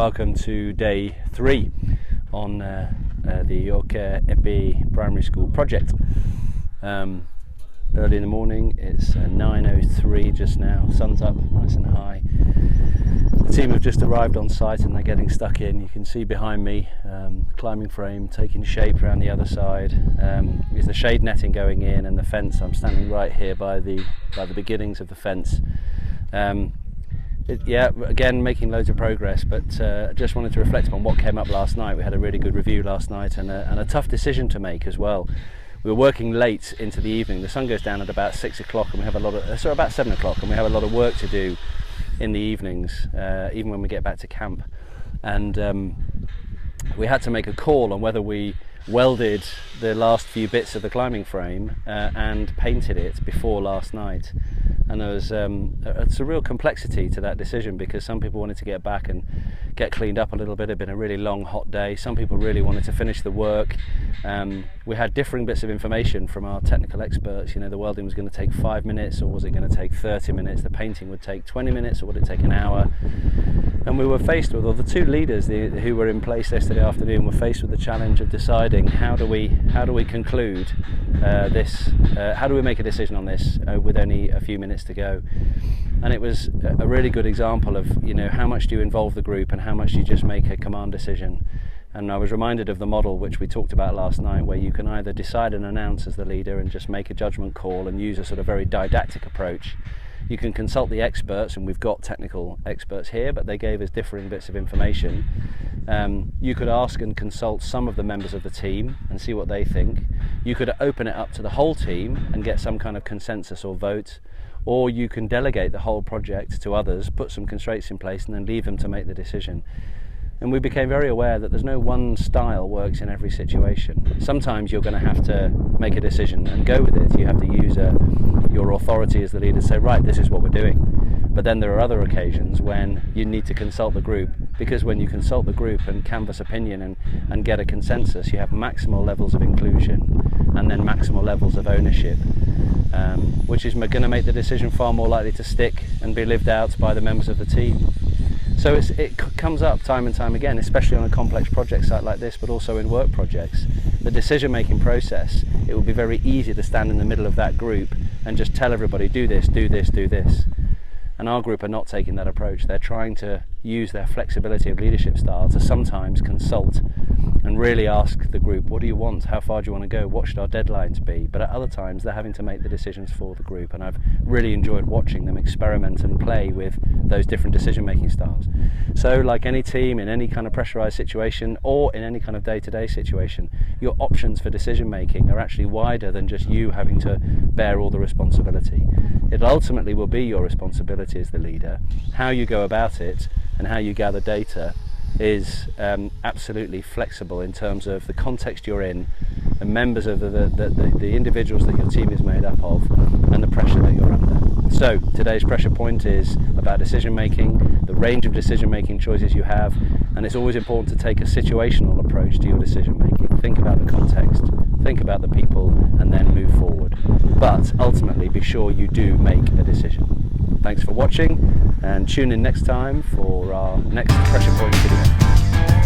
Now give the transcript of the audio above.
welcome to day 3 on the Yoke Epi Primary School project. Early in the morning, it's 9:03 just now, sun's up nice and high. The team have just arrived on site and they're getting stuck in. You can see behind me, climbing frame taking shape around the other side. Is the shade netting going in and the fence. I'm standing right here by the beginnings of the fence. Again, making loads of progress, but I just wanted to reflect upon what came up last night. We had a really good review last night and a tough decision to make as well. We were working late into the evening. The sun goes down at about 6 o'clock and we have about 7 o'clock, and we have a lot of work to do in the evenings, even when we get back to camp. And we had to make a call on whether we welded the last few bits of the climbing frame and painted it before last night. And there was it's a real complexity to that decision, because some people wanted to get back and get cleaned up a little bit. It had been a really long hot day. Some people really wanted to finish the work. We had differing bits of information from our technical experts. You know, the welding was going to take 5 minutes, or was it going to take 30 minutes? The painting would take 20 minutes, or would it take an hour? And we were faced with, or the two leaders who were in place yesterday afternoon were faced with the challenge of deciding how do we conclude this? How do we make a decision on this with only a few minutes to go? And it was a really good example of, you know, how much do you involve the group and how much do you just make a command decision. And I was reminded of the model which we talked about last night, where you can either decide and announce as the leader and just make a judgment call and use a sort of very didactic approach. You can consult the experts, and we've got technical experts here, but they gave us differing bits of information. You could ask and consult some of the members of the team and see what they think. You could open it up to the whole team and get some kind of consensus or vote, or you can delegate the whole project to others, put some constraints in place, and then leave them to make the decision. And we became very aware that there's no one style works in every situation. Sometimes you're going to have to make a decision and go with it. You have to use your authority as the leader to say, right, this is what we're doing. But then there are other occasions when you need to consult the group, because when you consult the group and canvass opinion and get a consensus, you have maximal levels of inclusion and then maximal levels of ownership, which is going to make the decision far more likely to stick and be lived out by the members of the team. So it comes up time and time again, especially on a complex project site like this, but also in work projects. The decision-making process, it would be very easy to stand in the middle of that group and just tell everybody, do this, do this, do this. And our group are not taking that approach. They're trying to use their flexibility of leadership style to sometimes consult and really ask the group, what do you want? How far do you want to go? What should our deadlines be? But at other times, they're having to make the decisions for the group. And I've really enjoyed watching them experiment and play with those different decision-making styles. So like any team, in any kind of pressurized situation or in any kind of day-to-day situation, your options for decision-making are actually wider than just you having to bear all the responsibility. It ultimately will be your responsibility as the leader. How you go about it and how you gather data is absolutely flexible in terms of the context you're in, the members of the individuals that your team is made up of, and the pressure that you're under. So today's pressure point is about decision making, the range of decision making choices you have, and it's always important to take a situational approach to your decision making. Think about the context, think about the people, and then move forward. But ultimately be sure you do make a decision. Thanks for watching, and tune in next time for our next pressure point video.